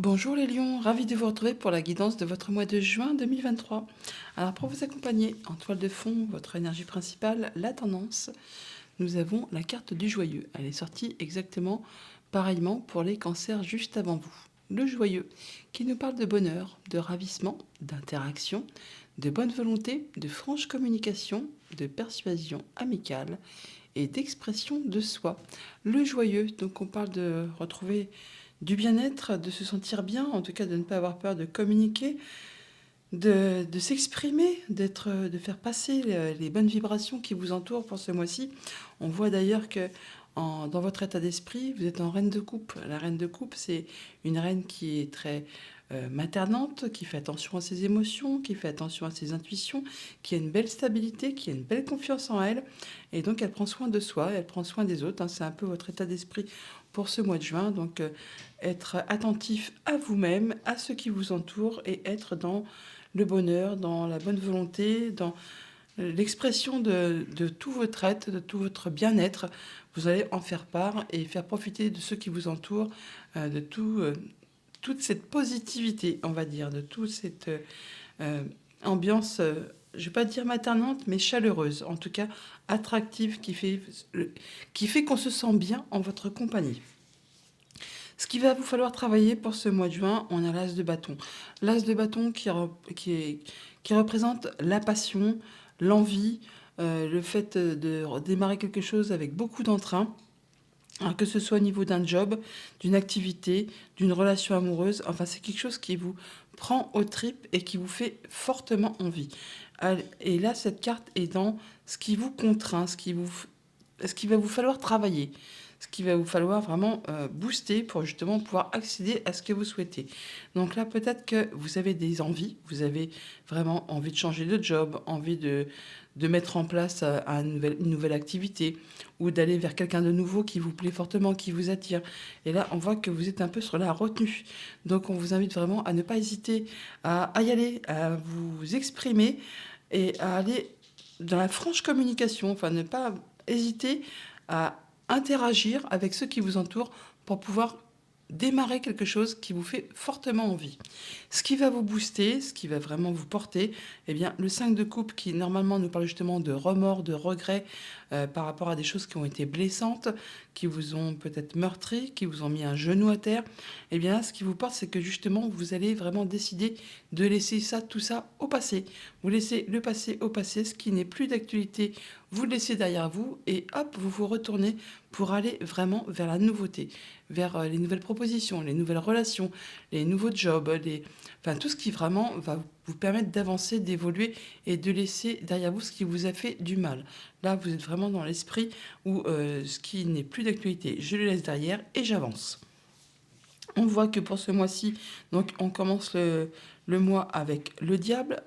Bonjour les lions, ravi de vous retrouver pour la guidance de votre mois de juin 2023. Alors pour vous accompagner en toile de fond, votre énergie principale, la tendance, nous avons la carte du joyeux. Elle est sortie exactement pareillement pour les cancers juste avant vous. Le joyeux qui nous parle de bonheur, de ravissement, d'interaction, de bonne volonté, de franche communication, de persuasion amicale et d'expression de soi. Le joyeux, donc on parle de retrouver du bien-être, de se sentir bien, en tout cas de ne pas avoir peur de communiquer, de s'exprimer, de faire passer les bonnes vibrations qui vous entourent pour ce mois-ci. On voit d'ailleurs que dans votre état d'esprit, vous êtes en reine de coupe. La reine de coupe, c'est une reine qui est très maternante, qui fait attention à ses émotions, qui fait attention à ses intuitions, qui a une belle stabilité, qui a une belle confiance en elle. Et donc, elle prend soin de soi, elle prend soin des autres, hein. C'est un peu votre état d'esprit pour ce mois de juin. Donc, être attentif à vous-même, à ceux qui vous entourent et être dans le bonheur, dans la bonne volonté, dans l'expression de tout votre être, de tout votre bien-être. Vous allez en faire part et faire profiter de ceux qui vous entourent, de toute cette positivité, on va dire, de toute cette ambiance, je ne vais pas dire maternante, mais chaleureuse, en tout cas attractive, qui fait qu'on se sent bien en votre compagnie. Ce qu'il va vous falloir travailler pour ce mois de juin, on a l'as de bâton. L'as de bâton qui représente la passion, l'envie, le fait de démarrer quelque chose avec beaucoup d'entrain. Alors que ce soit au niveau d'un job, d'une activité, d'une relation amoureuse, enfin c'est quelque chose qui vous prend aux tripes et qui vous fait fortement envie. Et là, cette carte est dans ce qui vous contraint, ce qui va vous falloir travailler, ce qui va vous falloir vraiment booster pour justement pouvoir accéder à ce que vous souhaitez. Donc là, peut-être que vous avez des envies, vous avez vraiment envie de changer de job, envie de mettre en place une nouvelle activité ou d'aller vers quelqu'un de nouveau qui vous plaît fortement, qui vous attire. Et là, on voit que vous êtes un peu sur la retenue. Donc on vous invite vraiment à ne pas hésiter à y aller, à vous exprimer et à aller dans la franche communication, enfin ne pas hésiter à interagir avec ceux qui vous entourent pour pouvoir démarrer quelque chose qui vous fait fortement envie. Ce qui va vous booster, ce qui va vraiment vous porter, eh bien, le 5 de coupe qui normalement nous parle justement de remords, de regrets par rapport à des choses qui ont été blessantes, qui vous ont peut-être meurtri, qui vous ont mis un genou à terre, eh bien, ce qui vous porte, c'est que justement, vous allez vraiment décider de laisser ça, tout ça au passé. Vous laissez le passé au passé, ce qui n'est plus d'actualité, vous le laissez derrière vous et hop, vous vous retournez pour aller vraiment vers la nouveauté, vers les nouvelles propositions, les nouvelles relations, les nouveaux jobs, enfin, tout ce qui vraiment va vous permettre d'avancer, d'évoluer et de laisser derrière vous ce qui vous a fait du mal. Là, vous êtes vraiment dans l'esprit où ce qui n'est plus d'actualité, je le laisse derrière et j'avance. On voit que pour ce mois-ci, donc on commence le mois avec le diable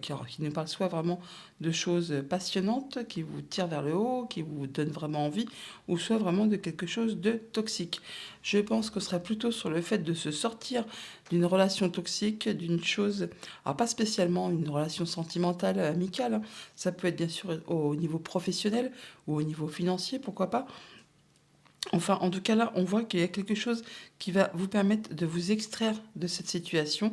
qui nous parle soit vraiment de choses passionnantes, qui vous tirent vers le haut, qui vous donnent vraiment envie, ou soit vraiment de quelque chose de toxique. Je pense qu'on serait plutôt sur le fait de se sortir d'une relation toxique, d'une chose, alors pas spécialement une relation sentimentale, amicale, hein. Ça peut être bien sûr au niveau professionnel ou au niveau financier, pourquoi pas. Enfin, en tout cas, là, on voit qu'il y a quelque chose qui va vous permettre de vous extraire de cette situation,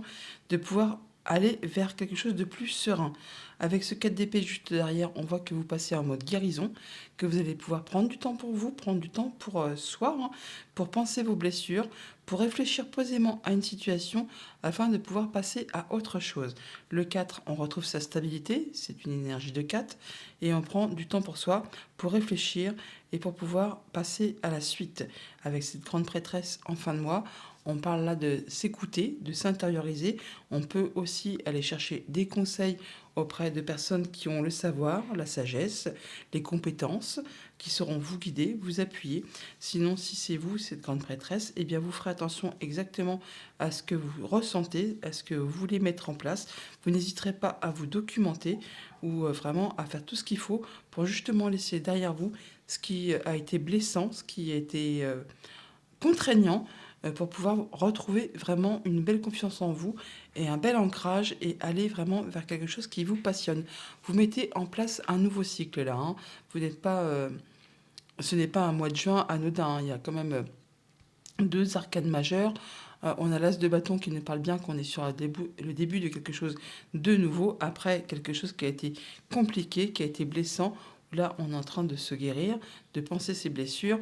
de pouvoir aller vers quelque chose de plus serein. Avec ce 4 d'épée juste derrière, on voit que vous passez en mode guérison, que vous allez pouvoir prendre du temps pour vous, prendre du temps pour soi, hein, pour penser vos blessures, pour réfléchir posément à une situation afin de pouvoir passer à autre chose. Le 4, on retrouve sa stabilité, c'est une énergie de 4, et on prend du temps pour soi, pour réfléchir et pour pouvoir passer à la suite. Avec cette grande prêtresse en fin de mois, on parle là de s'écouter, de s'intérioriser. On peut aussi aller chercher des conseils auprès de personnes qui ont le savoir, la sagesse, les compétences, qui sauront vous guider, vous appuyer. Sinon, si c'est vous, cette grande prêtresse, eh bien vous ferez attention exactement à ce que vous ressentez, à ce que vous voulez mettre en place. Vous n'hésiterez pas à vous documenter ou vraiment à faire tout ce qu'il faut pour justement laisser derrière vous ce qui a été blessant, ce qui a été contraignant, pour pouvoir retrouver vraiment une belle confiance en vous et un bel ancrage et aller vraiment vers quelque chose qui vous passionne. Vous mettez en place un nouveau cycle là, hein. Vous n'êtes pas, ce n'est pas un mois de juin anodin, hein. Il y a quand même deux arcanes majeures. On a l'as de bâton qui nous parle bien qu'on est sur le début de quelque chose de nouveau, après quelque chose qui a été compliqué, qui a été blessant. Là, on est en train de se guérir, de penser ces blessures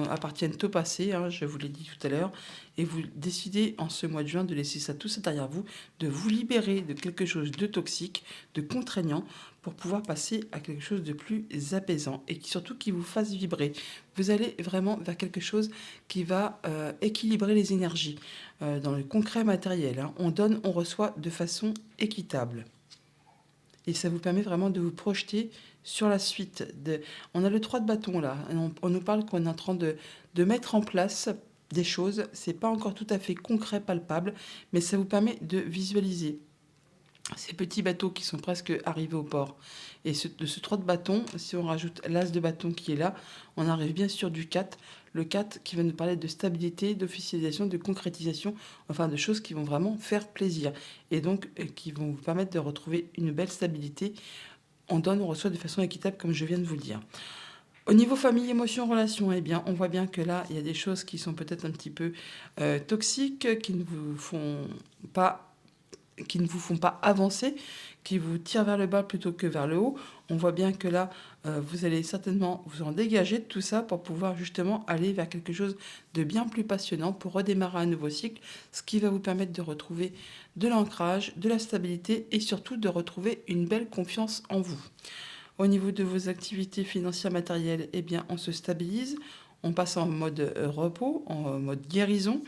appartiennent au passé, hein, je vous l'ai dit tout à l'heure, et vous décidez en ce mois de juin de laisser ça tout ça derrière vous, de vous libérer de quelque chose de toxique, de contraignant, pour pouvoir passer à quelque chose de plus apaisant et surtout qui vous fasse vibrer. Vous allez vraiment vers quelque chose qui va équilibrer les énergies. Dans le concret matériel, hein, on donne, on reçoit de façon équitable. Et ça vous permet vraiment de vous projeter sur la suite. On a le 3 de bâton là. On nous parle qu'on est en train de mettre en place des choses. C'est pas encore tout à fait concret, palpable, mais ça vous permet de visualiser ces petits bateaux qui sont presque arrivés au port. Et de ce 3 de bâton, si on rajoute l'as de bâton qui est là, on arrive bien sûr du 4. Le 4 qui va nous parler de stabilité, d'officialisation, de concrétisation, enfin de choses qui vont vraiment faire plaisir. Et donc qui vont vous permettre de retrouver une belle stabilité. On donne, on reçoit de façon équitable comme je viens de vous le dire. Au niveau famille, émotion, relation, eh bien, on voit bien que là, il y a des choses qui sont peut-être un petit peu toxiques, qui ne vous font pas avancer, qui vous tirent vers le bas plutôt que vers le haut. On voit bien que là, vous allez certainement vous en dégager de tout ça pour pouvoir justement aller vers quelque chose de bien plus passionnant pour redémarrer un nouveau cycle, ce qui va vous permettre de retrouver de l'ancrage, de la stabilité et surtout de retrouver une belle confiance en vous. Au niveau de vos activités financières matérielles, eh bien, on se stabilise, on passe en mode repos, en mode guérison,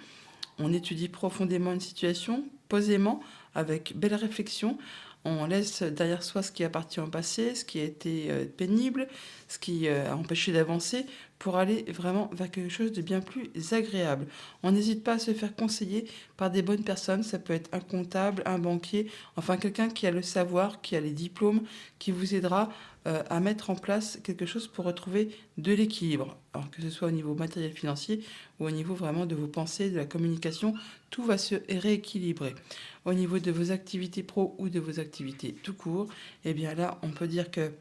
on étudie profondément une situation, posément, avec belle réflexion. On laisse derrière soi ce qui appartient au passé, ce qui a été pénible, ce qui a empêché d'avancer, pour aller vraiment vers quelque chose de bien plus agréable. On n'hésite pas à se faire conseiller par des bonnes personnes. Ça peut être un comptable, un banquier, enfin quelqu'un qui a le savoir, qui a les diplômes, qui vous aidera à mettre en place quelque chose pour retrouver de l'équilibre. Alors que ce soit au niveau matériel financier ou au niveau vraiment de vos pensées, de la communication, tout va se rééquilibrer. Au niveau de vos activités pro ou de vos activités tout court, eh bien là, on peut dire que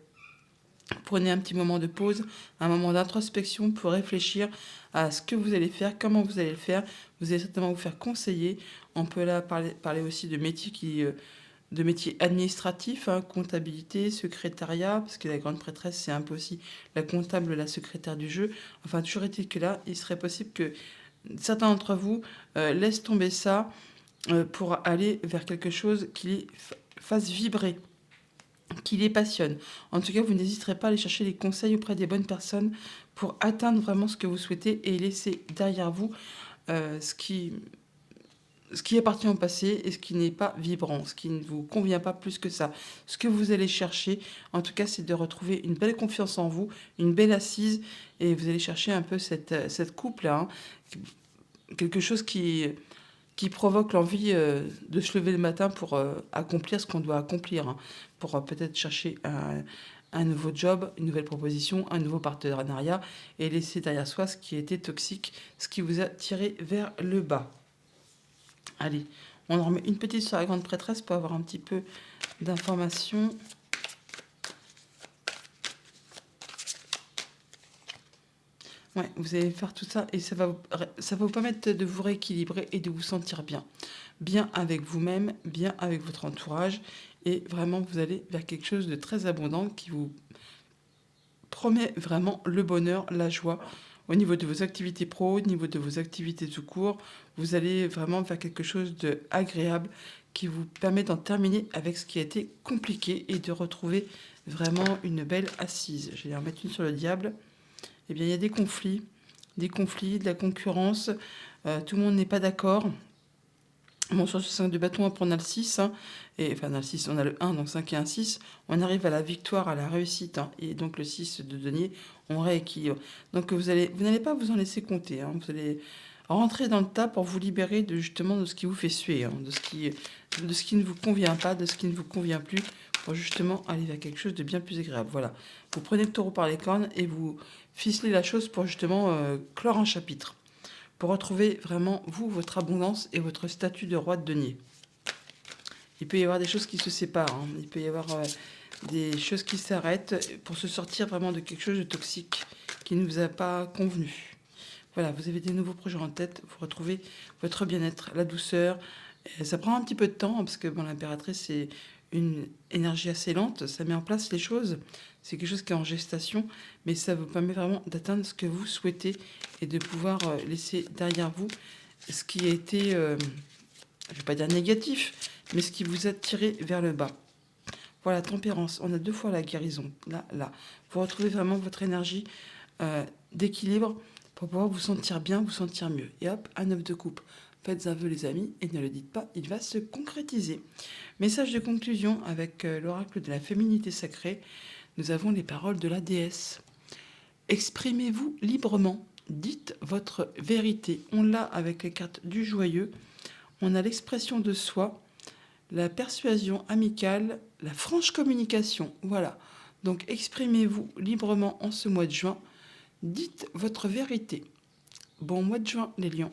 prenez un petit moment de pause, un moment d'introspection pour réfléchir à ce que vous allez faire, comment vous allez le faire. Vous allez certainement vous faire conseiller. On peut là parler aussi de métiers administratifs, hein, comptabilité, secrétariat, parce que la grande prêtresse, c'est un peu aussi la comptable, la secrétaire du jeu. Enfin, toujours est-il que là, il serait possible que certains d'entre vous laissent tomber ça pour aller vers quelque chose qui les fasse vibrer, qui les passionne. En tout cas, vous n'hésiterez pas à aller chercher des conseils auprès des bonnes personnes pour atteindre vraiment ce que vous souhaitez et laisser derrière vous ce qui appartient au passé et ce qui n'est pas vibrant, ce qui ne vous convient pas plus que ça. Ce que vous allez chercher, en tout cas, c'est de retrouver une belle confiance en vous, une belle assise, et vous allez chercher un peu cette coupe-là, hein, quelque chose qui provoque l'envie de se lever le matin pour accomplir ce qu'on doit accomplir, hein, pour peut-être chercher un nouveau job, une nouvelle proposition, un nouveau partenariat, et laisser derrière soi ce qui était toxique, ce qui vous a tiré vers le bas. Allez, on en remet une petite sur la grande prêtresse pour avoir un petit peu d'informations. Ouais, vous allez faire tout ça et ça va vous permettre de vous rééquilibrer et de vous sentir bien. Bien avec vous-même, bien avec votre entourage. Et vraiment, vous allez vers quelque chose de très abondant qui vous promet vraiment le bonheur, la joie. Au niveau de vos activités pro, au niveau de vos activités tout court, vous allez vraiment faire quelque chose d'agréable qui vous permet d'en terminer avec ce qui a été compliqué et de retrouver vraiment une belle assise. Je vais en mettre une sur le diable. Eh bien, il y a des conflits, de la concurrence, tout le monde n'est pas d'accord. Bon, sur ce 5 de bâton, après on a le 6, hein, et, enfin on a le 6, on a le 1, donc 5 et 1, 6. On arrive à la victoire, à la réussite, hein, et donc le 6 de denier, on rééquilibre. Donc vous n'allez pas vous en laisser compter, hein, vous allez rentrer dans le tas pour vous libérer justement de ce qui vous fait suer, hein, de ce qui ne vous convient pas, de ce qui ne vous convient plus, pour justement aller vers quelque chose de bien plus agréable. Voilà, vous prenez le taureau par les cornes et vous ficelez la chose pour justement clore un chapitre, pour retrouver vraiment, vous, votre abondance et votre statut de roi de denier. Il peut y avoir des choses qui se séparent, hein. Il peut y avoir des choses qui s'arrêtent pour se sortir vraiment de quelque chose de toxique qui ne vous a pas convenu. Voilà, vous avez des nouveaux projets en tête, vous retrouvez votre bien-être, la douceur. Ça prend un petit peu de temps, hein, parce que bon, l'impératrice, c'est une énergie assez lente, ça met en place les choses. C'est quelque chose qui est en gestation, mais ça vous permet vraiment d'atteindre ce que vous souhaitez et de pouvoir laisser derrière vous ce qui a été, je ne vais pas dire négatif, mais ce qui vous a tiré vers le bas. Voilà, tempérance, on a 2 fois la guérison. Là. Vous retrouvez vraiment votre énergie d'équilibre pour pouvoir vous sentir bien, vous sentir mieux. Et hop, un 9 de coupe. Faites un vœu les amis et ne le dites pas, il va se concrétiser. Message de conclusion avec l'oracle de la féminité sacrée. Nous avons les paroles de la déesse. Exprimez-vous librement, dites votre vérité. On l'a avec les cartes du joyeux. On a l'expression de soi, la persuasion amicale, la franche communication. Voilà. Donc exprimez-vous librement en ce mois de juin. Dites votre vérité. Bon mois de juin, les lions.